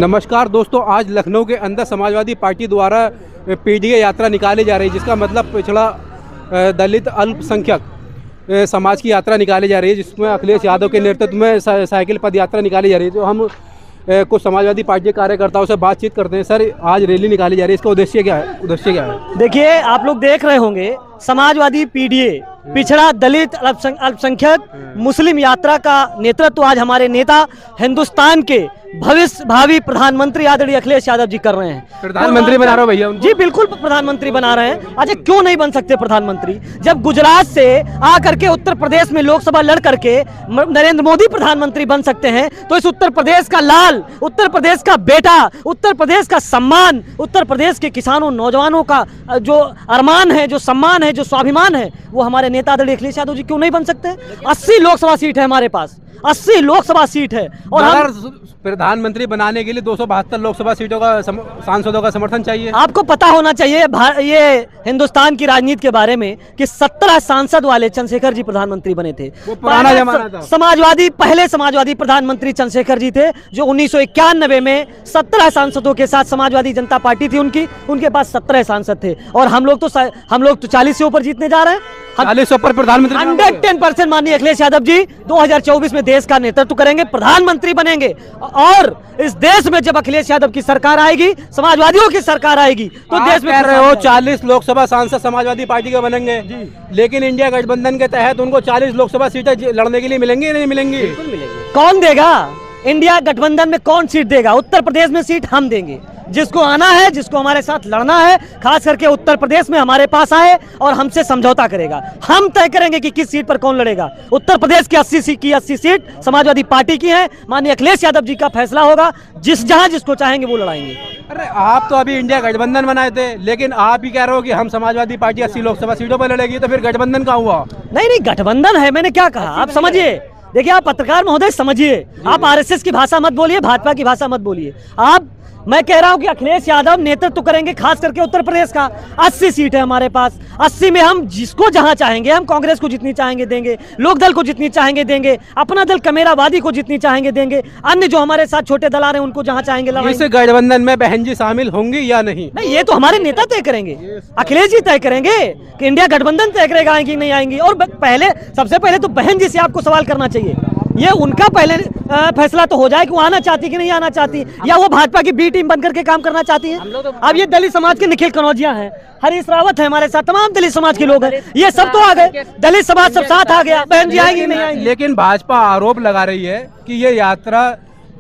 नमस्कार दोस्तों, आज लखनऊ के अंदर समाजवादी पार्टी द्वारा पीडीए यात्रा निकाली जा रही है, जिसका मतलब पिछड़ा दलित अल्पसंख्यक समाज की यात्रा निकाली जा रही है, जिसमें अखिलेश यादव के नेतृत्व में साइकिल पद यात्रा निकाली जा रही है। तो हम कुछ समाजवादी पार्टी के कार्यकर्ताओं से बातचीत करते हैं। सर, आज रैली निकाली जा रही है, इसका उद्देश्य क्या है? देखिए, आप लोग देख रहे होंगे समाजवादी पीडीए पिछड़ा दलित अल्पसंख्यक मुस्लिम यात्रा का नेतृत्व आज हमारे नेता हिंदुस्तान के भावी प्रधानमंत्री आदरणीय अखिलेश यादव जी कर रहे हैं। प्रधानमंत्री बना रहे हो भैया? जी बिल्कुल प्रधानमंत्री बना रहे हैं। अच्छा, क्यों नहीं बन सकते प्रधानमंत्री? जब गुजरात से आकर के उत्तर प्रदेश में लोकसभा लड़ करके नरेंद्र मोदी प्रधानमंत्री बन सकते हैं, तो इस उत्तर प्रदेश का लाल, उत्तर प्रदेश का बेटा, उत्तर प्रदेश का सम्मान, उत्तर प्रदेश के किसानों नौजवानों का जो अरमान है, जो सम्मान है, जो स्वाभिमान है, वो हमारे नेता आदरणीय अखिलेश यादव जी क्यों नहीं बन सकते? 80 लोकसभा सीट है हमारे पास, 80 लोकसभा सीट है। और हम प्रधानमंत्री बनाने के लिए 272 लोकसभा सीटों का सांसदों का समर्थन चाहिए। आपको पता होना चाहिए ये हिंदुस्तान की राजनीति के बारे में कि 17 सांसद वाले चंद्रशेखर जी प्रधानमंत्री बने थे। वो पुराना जमाना था। पहले समाजवादी प्रधानमंत्री चंद्रशेखर जी थे, जो 1991 में 17 सांसदों के साथ समाजवादी जनता पार्टी थी उनके पास 17 सांसद थे। और हम लोग तो 40 से ऊपर जीतने जा रहे हैं। 40 से ऊपर प्रधानमंत्री 110% माननीय अखिलेश यादव जी 2024 में देश का नेतृत्व करेंगे, प्रधानमंत्री बनेंगे। और इस देश में जब अखिलेश यादव की सरकार आएगी, समाजवादियों की सरकार आएगी, तो देश में कह रहे हो 40 लोकसभा सांसद समाजवादी पार्टी के बनेंगे, लेकिन इंडिया गठबंधन के तहत उनको 40 लोकसभा सीटें लड़ने के लिए मिलेंगी या नहीं मिलेंगी? कौन देगा? इंडिया गठबंधन में कौन सीट देगा? उत्तर प्रदेश में सीट हम देंगे। जिसको आना है, जिसको हमारे साथ लड़ना है, खास करके उत्तर प्रदेश में हमारे पास आए और हमसे समझौता करेगा। हम तय करेंगे कि किस सीट पर कौन लड़ेगा। उत्तर प्रदेश की 80 सीट समाजवादी पार्टी की है। माननीय अखिलेश यादव जी का फैसला होगा, जहां जिसको चाहेंगे वो लड़ाएंगे। अरे, आप तो अभी इंडिया गठबंधन बनाए थे, लेकिन आप ही कह रहे हो कि हम समाजवादी पार्टी 80 लोकसभा सीटों पर लड़ेगी, तो फिर गठबंधन कहाँ हुआ? नहीं, गठबंधन है, मैंने क्या कहा आप समझिए। देखिए, आप पत्रकार महोदय समझिए, आप आरएसएस की भाषा मत बोलिए, भाजपा की भाषा मत बोलिए। मैं कह रहा हूं कि अखिलेश यादव नेतृत्व करेंगे, खास करके उत्तर प्रदेश का। 80 सीट है हमारे पास, 80 में हम जिसको जहां चाहेंगे, हम कांग्रेस को जितनी चाहेंगे देंगे, लोकदल को जितनी चाहेंगे देंगे, अपना दल कमेरावादी को जितनी चाहेंगे देंगे, अन्य जो हमारे साथ छोटे दल आ रहे हैं उनको जहां चाहेंगे लड़ाएंगे। इस गठबंधन में बहन जी शामिल होंगी या नहीं? नहीं, ये तो हमारे नेता तय करेंगे, अखिलेश जी तय करेंगे कि इंडिया गठबंधन तय करेगा आएंगी नहीं आएंगी। और सबसे पहले तो बहन जी से आपको सवाल करना चाहिए, ये उनका पहले फैसला तो हो जाए कि वो आना चाहती कि नहीं आना चाहती, या वो भाजपा की बी टीम बनकर के काम करना चाहती है। अब ये दलित समाज के निखिल कनौजिया हैं, हरीश रावत है हमारे साथ, तमाम दलित समाज के लोग हैं, ये सब तो आ गए, दलित समाज सब साथ आ गया, बहन जी आएंगी नहीं आएंगी। लेकिन भाजपा आरोप लगा रही है कि ये यात्रा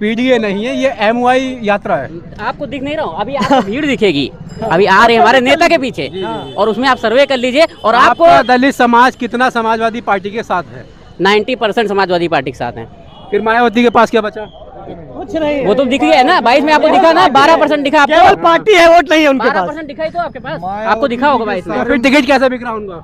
पीडीए नहीं है, ये एमवाई यात्रा है। आपको दिख नहीं रहा हूँ, अभी आपको भीड़ दिखेगी, अभी आ रहे हैं हमारे नेता के पीछे, और उसमें आप सर्वे कर लीजिए। और आपको दलित समाज कितना समाजवादी पार्टी के साथ है? 90% समाजवादी पार्टी के साथ हैं। फिर मायावती के पास क्या बचा? कुछ नहीं, वो तो दिख गया है ना, 22 में आपको दिखा ना, 12% दिखा आपको। केवल पार्टी है, वोट नहीं है उनके पास। 12% दिखाई तो आपके पास, आपको दिखा होगा 22 में। फिर टिकट कैसे बिक रहा उनका?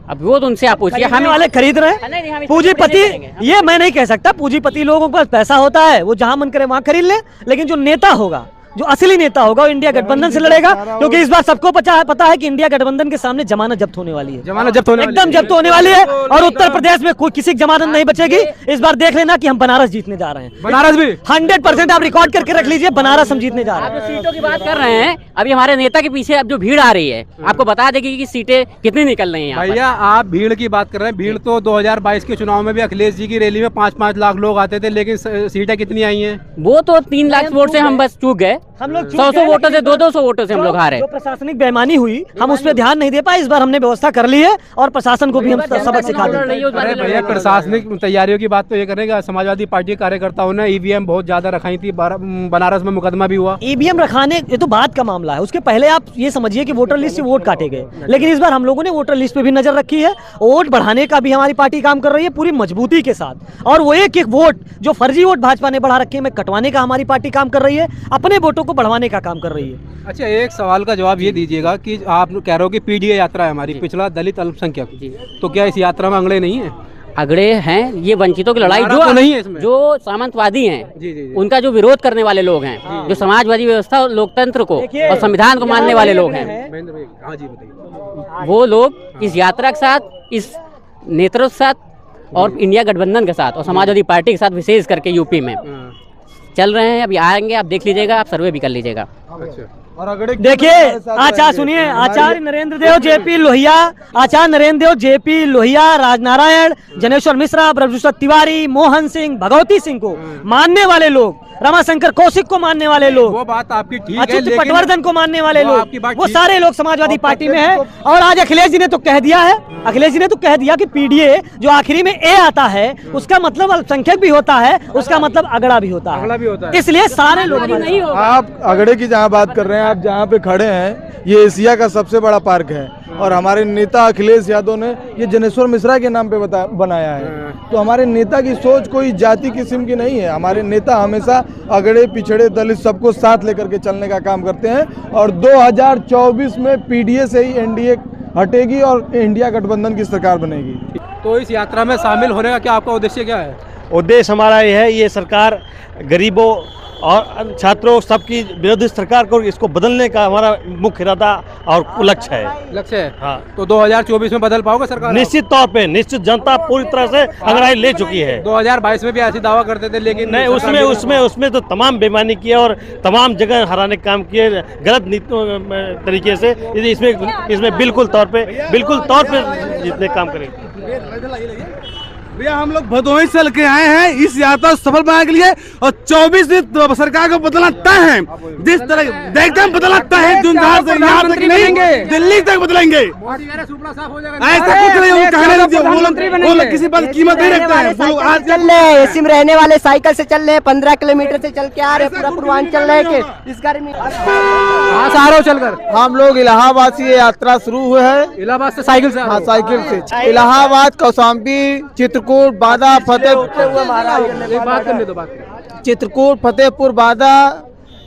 अब वो तो उनसे आप पूछिए, हमें वाले खरीद रहे हैं पूंजीपति। ये मैं नहीं कह सकता, पूंजीपति लोगों के पास पैसा होता है, वो जहां मन करे वहां खरीद ले, लेकिन जो नेता होगा, जो असली नेता होगा, वो इंडिया गठबंधन से लड़ेगा। क्योंकि इस बार सबको पता है कि इंडिया गठबंधन के सामने जमानत जब्त होने वाली है, एकदम जब्त होने वाली है। और उत्तर प्रदेश में कोई किसी की जमानत नहीं बचेगी। इस बार देख लेना कि हम बनारस जीतने जा रहे हैं। बनारस भी 100% आप रिकॉर्ड करके रख लीजिए, बनारस हम जीतने जा रहे हैं। आप जो सीटों की बात कर रहे हैं, अभी हमारे नेता के पीछे अब जो भीड़ आ रही है, आपको बता देगी कि सीटें कितनी निकल रही हैं। भैया, आप भीड़ की बात कर रहे हैं, भीड़ तो 2022 के चुनाव में भी अखिलेश जी की रैली में 5-5 लाख लोग आते थे, लेकिन सीटें कितनी आई हैं? वो तो 3 लाख वोट से हम बस चूक गए। हम लोग 100 वोटों से 200 वोटों से हम लोग हारे। जो प्रशासनिक बेईमानी हुई, हम उस पर ध्यान नहीं दे पाए। इस बार हमने व्यवस्था कर ली है और प्रशासन को भी हम सबक सिखा देंगे। अरे भैया, प्रशासनिक तैयारियों की बात तो ये करेगा, समाजवादी पार्टी कार्यकर्ताओं ने ईवीएम बहुत ज्यादा रखाई थी, बनारस में मुकदमा भी हुआ। ईवीएम रखाने, ये तो बात का मामला है, उसके पहले आप ये समझिए कि वोटर लिस्ट से वोट काटे गए। लेकिन इस बार हम लोगों ने वोटर लिस्ट पे भी नजर रखी है, वोट बढ़ाने का भी हमारी पार्टी काम कर रही है पूरी मजबूती के साथ। और वो एक वोट जो फर्जी वोट भाजपा ने बढ़ा रखे हैं, कटवाने का हमारी पार्टी काम कर रही है, अपने वोटों को बढ़वाने का काम कर रही है। अच्छा, एक सवाल का जवाब ये दीजिएगा कि आप कह रहे हो कि पीडीए यात्रा है हमारी, पिछड़ा दलित अल्पसंख्यक, तो क्या इस यात्रा में अगड़े नहीं है? अगड़े हैं, ये वंचितों की लड़ाई जो तो नहीं है इसमें। जो सामंतवादी हैं, जी। उनका जो विरोध करने वाले लोग हैं, जो समाजवादी व्यवस्था और लोकतंत्र को और संविधान को मानने वाले लोग हैं, वो लोग इस यात्रा के साथ, इस नेतृत्व के साथ और इंडिया गठबंधन के साथ और समाजवादी पार्टी के साथ, विशेष करके यूपी में चल रहे हैं, अभी आएंगे, आप देख लीजिएगा, आप सर्वे भी कर लीजिएगा। और अगड़े देखिए आचार्य सुनिए, आचार्य नरेंद्र देव जेपी लोहिया, आचार्य नरेंद्र देव जेपी लोहिया, राजनारायण, जनेश्वर मिश्रा, ब्रजभूषण तिवारी, मोहन सिंह, भगवती सिंह को मानने वाले लोग, रमाशंकर कौशिक को मानने वाले लोग, वो बात आपकी ठीक है, अच्युत लेकिन पटवर्धन को मानने वाले वो आपकी लोग, बात वो ठीक- सारे लोग समाजवादी पार्टी में हैं। और आज अखिलेश जी ने तो कह दिया है, अखिलेश जी ने तो कह दिया कि पीडीए जो आखिरी में ए आता है उसका मतलब अल्पसंख्यक भी होता है, उसका मतलब अगड़ा भी होता अगड़ा भी होता है, है। इसलिए सारे लोग नहीं होगा। आप अगड़े की जहाँ बात कर रहे हैं, आप जहाँ पे खड़े हैं, ये एशिया का सबसे बड़ा पार्क है और हमारे नेता अखिलेश यादव ने ये जनेश्वर मिश्रा के नाम पे बनाया है। तो हमारे नेता की सोच कोई जाति किस्म की नहीं है। हमारे नेता हमेशा अगड़े पिछड़े दलित सबको साथ लेकर के चलने का काम करते हैं और 2024 में पीडीए से ही एनडीए हटेगी और इंडिया गठबंधन की सरकार बनेगी। तो इस यात्रा में शामिल होने का क्या आपका उद्देश्य क्या है? उद्देश्य हमारा ये है, ये सरकार गरीबों और छात्रों सबकी विरोधी सरकार को इसको बदलने का हमारा मुख्य इरादा और लक्ष्य है। लक्ष्य है। हाँ, तो 2024 में बदल पाओगे सरकार? निश्चित तौर पे, निश्चित जनता पूरी तरह से अंगड़ाई ले चुकी है। 2022 में भी ऐसी दावा करते थे, लेकिन नहीं, उसमें तो तमाम बेईमानी किया और तमाम जगह हराने का काम किए गलत तरीके से। इसमें बिल्कुल तौर पे जितने काम करेंगे। भैया हम लोग भदोही से चल के आए हैं इस यात्रा को सफल बनाने के लिए और 24 दिन सरकार को बदलना तय है। जिस तरह देखते हैं बदलना तय है, यहाँ तक नहीं, दिल्ली तक बदलेंगे। ऐसा कुछ नहीं, वो कहने नहीं दिया, वो लोग किसी बात की कीमत नहीं रखते हैं। वो लोग आज चल रहे हैं, एसी में रहने वाले साइकिल से चल रहे हैं, 15 किलोमीटर से चल के आ रहे हैं, पूरा पूर्वांचल रहे के इस गर्मी। कहाँ से आ रहे हो चलकर? हम लोग इलाहाबाद से ये यात्रा शुरू हुए है। इलाहाबाद से साइकिल से आ रहे हाँ, हो? साइकिल से इलाहाबाद, कौशाम्बी, चित्रकूट, बादा, फतेहपुर, एक बात करने दो, बात करो। चित्रकूट, फतेहपुर, बादा,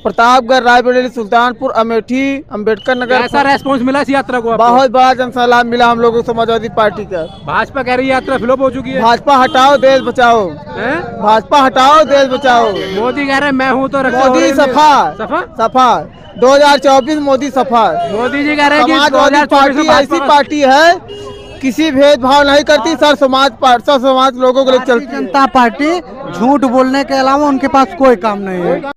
प्रतापगढ़, रायबरेली, सुल्तानपुर, अमेठी, अंबेडकर नगर। कैसा रेस्पॉन्स मिला इस यात्रा को आपको? बहुत बड़ा जनसलाम मिला हम लोगों को समाजवादी पार्टी का। भाजपा कह रही है यात्रा फ्लॉप हो चुकी है। भाजपा हटाओ देश बचाओ, हैं? भाजपा हटाओ देश बचाओ। मोदी कह रहे हैं मैं हूँ तो रक्षा हो मोदी रही है। सफा सफा? सफा 2024 मोदी सफा। मोदी जी कह रहे हैं कि समाजवादी 2024 पार्टी में ऐसी पार्टी है किसी भेदभाव नहीं करती, सर समाज लोगों को लेकर चलती है। जनता पार्टी झूठ बोलने के अलावा उनके पास कोई काम नहीं है।